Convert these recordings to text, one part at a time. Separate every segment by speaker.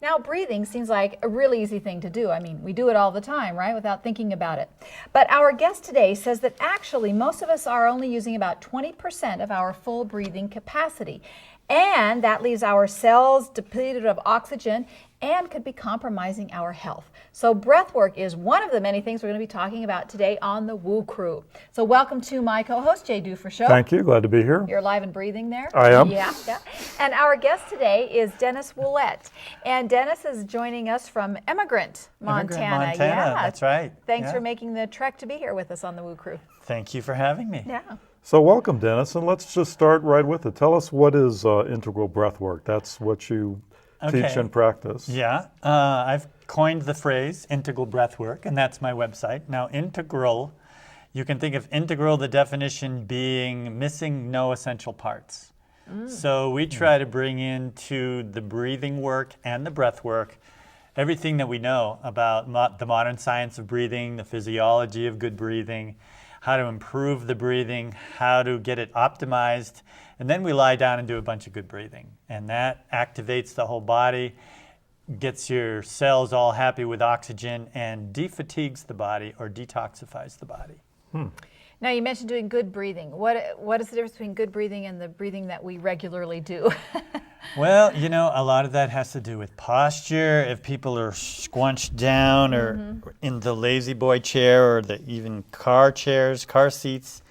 Speaker 1: Now, breathing seems like a really easy thing to do. I mean, we do it all the time, right, without thinking about it. But our guest today says that actually most of us are only using about 20% of our full breathing capacity. And that leaves our cells depleted of oxygen and could be compromising our health. So breath work is one of the many things we're going to be talking about today on the Woo Crew. So welcome to my co-host, Jay Dufresne Show.
Speaker 2: Thank you. Glad to be here.
Speaker 1: You're live and breathing there.
Speaker 2: I am.
Speaker 1: Yeah. And our guest today is Denis Ouellette. And Denis is joining us from Emigrant, Montana.
Speaker 3: Yeah, that's right.
Speaker 1: Thanks for making the trek to be here with us on the Woo Crew.
Speaker 3: Thank you for having me.
Speaker 1: Yeah.
Speaker 2: So welcome, Denis, and let's just start right with it. Tell us, what is integral breath work? That's what you teach and practice.
Speaker 3: Yeah, I've coined the phrase integral breath work, and that's my website. Now, integral, you can think of integral, the definition being missing no essential parts. So we try to bring into the breathing work and the breath work everything that we know about the modern science of breathing, the physiology of good breathing, how to improve the breathing, how to get it optimized, and then we lie down and do a bunch of good breathing. And that activates the whole body, gets your cells all happy with oxygen, and defatigues the body or detoxifies the body.
Speaker 1: Now, you mentioned doing good breathing. What is the difference between good breathing and the breathing that we regularly do?
Speaker 3: Well, you know, a lot of that has to do with posture. If people are squunched down or in the lazy boy chair or the even car chairs, car seats,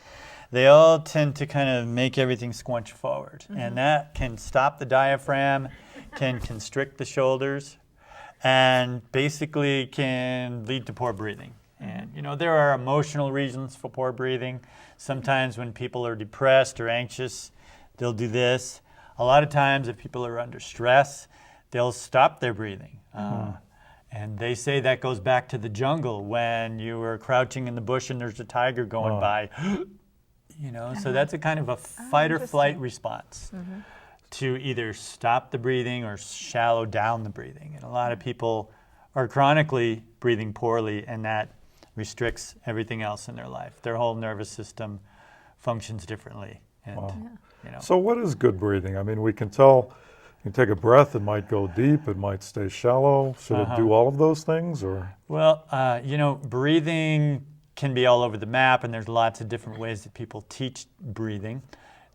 Speaker 3: they all tend to kind of make everything squunch forward. And that can stop the diaphragm, can constrict the shoulders, and basically can lead to poor breathing. And, you know, there are emotional reasons for poor breathing. Sometimes when people are depressed or anxious, they'll do this. A lot of times if people are under stress, they'll stop their breathing. And they say that goes back to the jungle when you were crouching in the bush and there's a tiger going by. You know, so that's a kind of a fight or flight response to either stop the breathing or shallow down the breathing. And a lot of people are chronically breathing poorly, and that restricts everything else in their life. Their whole nervous system functions differently. And, you know.
Speaker 2: So what is good breathing? I mean, we can tell, you can take a breath, it might go deep, it might stay shallow. Should it do all of those things? Or?
Speaker 3: Well, you know, breathing can be all over the map, and there's lots of different ways that people teach breathing.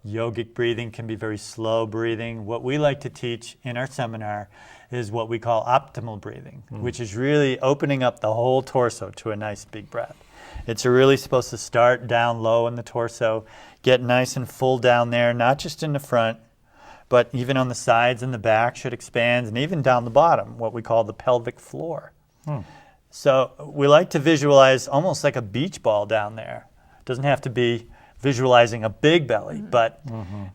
Speaker 3: Yogic breathing can be very slow breathing. What we like to teach in our seminar is what we call optimal breathing, which is really opening up the whole torso to a nice big breath. It's really supposed to start down low in the torso, get nice and full down there, not just in the front, but even on the sides and the back should expand, and even down the bottom, what we call the pelvic floor. So we like to visualize almost like a beach ball down there. It doesn't have to be visualizing a big belly, but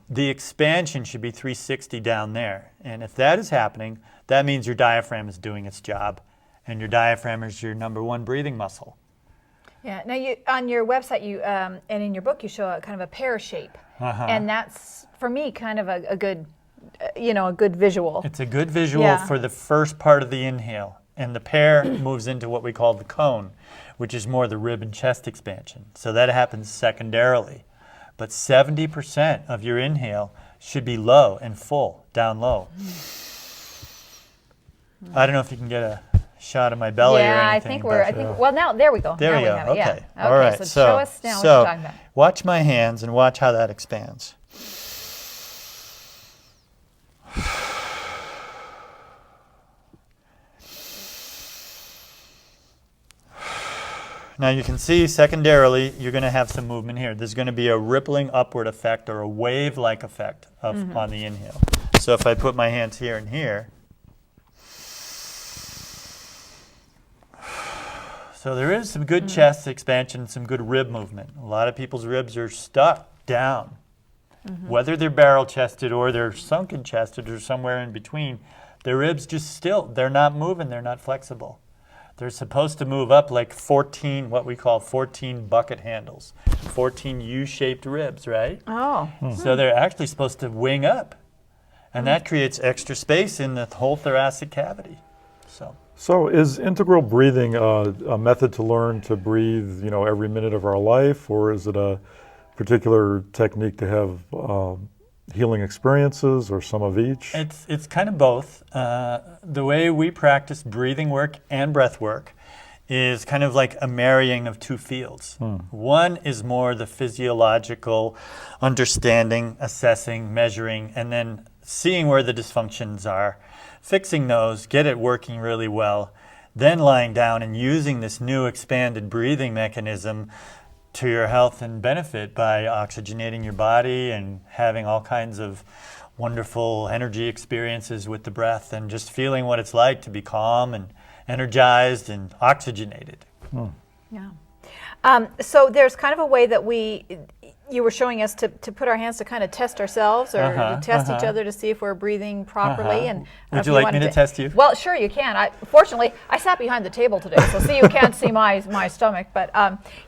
Speaker 3: the expansion should be 360 down there. And if that is happening, that means your diaphragm is doing its job, and your diaphragm is your number one breathing muscle.
Speaker 1: Yeah. Now, you on your website, you and in your book, you show a kind of a pear shape, and that's for me kind of a good, a good visual.
Speaker 3: It's a good visual for the first part of the inhale, and the pear moves into what we call the cone, which is more the rib and chest expansion. So that happens secondarily, but 70% of your inhale should be low and full, down low. I don't know if you can get a shot of my belly or anything.
Speaker 1: Well, now, there we go.
Speaker 3: There
Speaker 1: now
Speaker 3: we go,
Speaker 1: have
Speaker 3: okay.
Speaker 1: It, yeah.
Speaker 3: All right,
Speaker 1: so show us now what you're talking about.
Speaker 3: Watch my hands and watch how that expands. Now you can see secondarily, you're going to have some movement here. There's going to be a rippling upward effect or a wave-like effect on the inhale. So if I put my hands here and here, so there is some good chest expansion, some good rib movement. A lot of people's ribs are stuck down. Whether they're barrel-chested or they're sunken-chested or somewhere in between, their ribs just they're not moving, they're not flexible. They're supposed to move up like 14, what we call 14 bucket handles, 14 U-shaped ribs, right?
Speaker 1: Oh.
Speaker 3: So they're actually supposed to wing up, and that creates extra space in the whole thoracic cavity.
Speaker 2: So is integral breathing a method to learn to breathe, every minute of our life, or is it a particular technique to have, healing experiences or some of each?
Speaker 3: It's kind of both. The way we practice breathing work and breath work is kind of like a marrying of two fields. One is more the physiological understanding, assessing, measuring, and then seeing where the dysfunctions are, fixing those, get it working really well, then lying down and using this new expanded breathing mechanism to your health and benefit by oxygenating your body and having all kinds of wonderful energy experiences with the breath and just feeling what it's like to be calm and energized and oxygenated.
Speaker 1: Yeah. So there's kind of a way that you were showing us to put our hands to kind of test ourselves or to test each other to see if we're breathing properly. And
Speaker 3: would you like me to test you?
Speaker 1: Well, sure you can. Fortunately, I sat behind the table today, so see, you can't see my stomach. But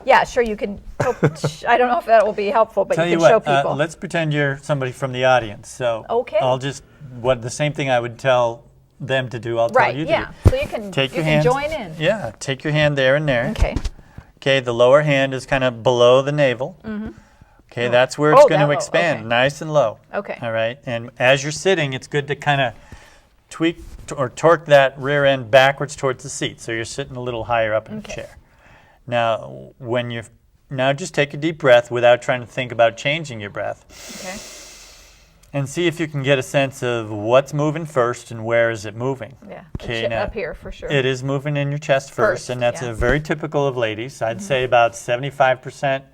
Speaker 1: yeah, sure you can. I don't know if that will be helpful, but you can show people.
Speaker 3: Let's pretend you're somebody from the audience. So
Speaker 1: okay.
Speaker 3: I'll just the same thing I would tell them to do. I'll tell you to do.
Speaker 1: So you can join in.
Speaker 3: Yeah, take your hand there and there.
Speaker 1: Okay.
Speaker 3: Okay, the lower hand is kind of below the navel. Okay, that's where it's going to expand, nice and low.
Speaker 1: Okay.
Speaker 3: All right, and as you're sitting, it's good to kind of tweak or torque that rear end backwards towards the seat, so you're sitting a little higher up in the chair. Now, now just take a deep breath without trying to think about changing your breath.
Speaker 1: Okay.
Speaker 3: And see if you can get a sense of what's moving first and where is it moving.
Speaker 1: Yeah,
Speaker 3: okay, now,
Speaker 1: up here for sure.
Speaker 3: It is moving in your chest first and that's very typical of ladies. I'd say about 75%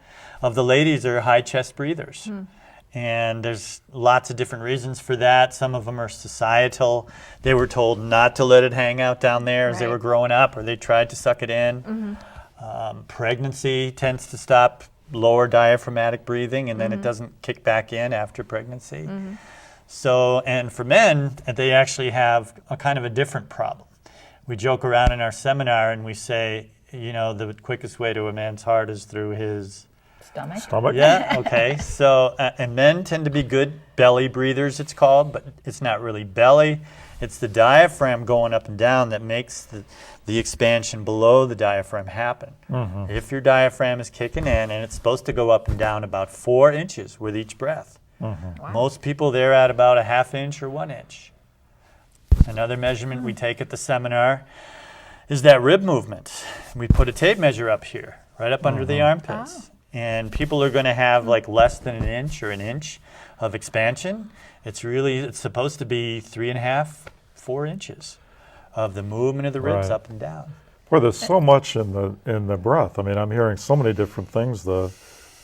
Speaker 3: of the ladies are high chest breathers. And there's lots of different reasons for that. Some of them are societal. They were told not to let it hang out down there as they were growing up, or they tried to suck it in. Pregnancy tends to stop lower diaphragmatic breathing, and then it doesn't kick back in after pregnancy. So, and for men, they actually have a kind of a different problem. We joke around in our seminar and we say, you know, the quickest way to a man's heart is through his
Speaker 2: stomach.
Speaker 3: Yeah, okay. So, and men tend to be good belly breathers, it's called, but it's not really belly. It's the diaphragm going up and down that makes the expansion below the diaphragm happen. If your diaphragm is kicking in, and it's supposed to go up and down about 4 inches with each breath. Wow. Most people, they're at about a 1/2 inch or 1 inch. Another measurement we take at the seminar is that rib movement. We put a tape measure up here, right up under the armpits. And people are going to have like less than 1 inch or 1 inch of expansion. It's supposed to be 3.5, 4 inches of the movement of the ribs up and down.
Speaker 2: Well, there's so much in the breath. I mean, I'm hearing so many different things: the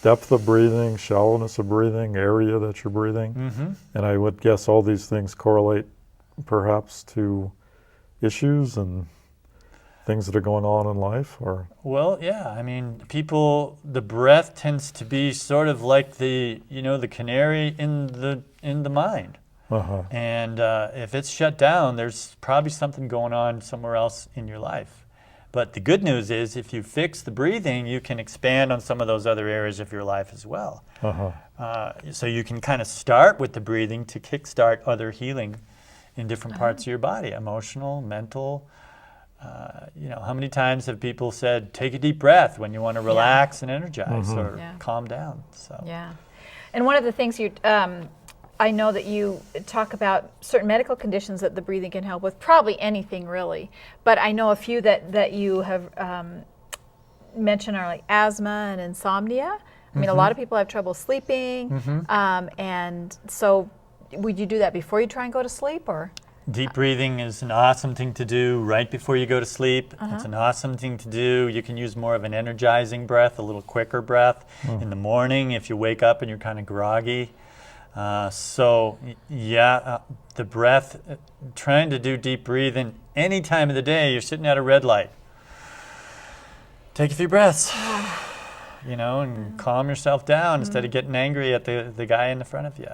Speaker 2: depth of breathing, shallowness of breathing, area that you're breathing, and I would guess all these things correlate perhaps to issues and things that are going on in life, or?
Speaker 3: Well, yeah. I mean, the breath tends to be sort of like the canary in the mind. And if it's shut down, there's probably something going on somewhere else in your life. But the good news is, if you fix the breathing, you can expand on some of those other areas of your life as well. So you can kind of start with the breathing to kickstart other healing in different parts of your body, emotional, mental. How many times have people said, take a deep breath when you want to relax and energize or calm down? So. Yeah.
Speaker 1: And one of the things I know that you talk about certain medical conditions that the breathing can help with, probably anything really, but I know a few that you have mentioned are like asthma and insomnia. I mean, a lot of people have trouble sleeping, and so would you do that before you try and go to sleep, or?
Speaker 3: Deep breathing is an awesome thing to do right before you go to sleep. It's an awesome thing to do. You can use more of an energizing breath, a little quicker breath in the morning if you wake up and you're kind of groggy. The breath, trying to do deep breathing any time of the day, you're sitting at a red light. Take a few breaths, and calm yourself down instead of getting angry at the guy in the front of you.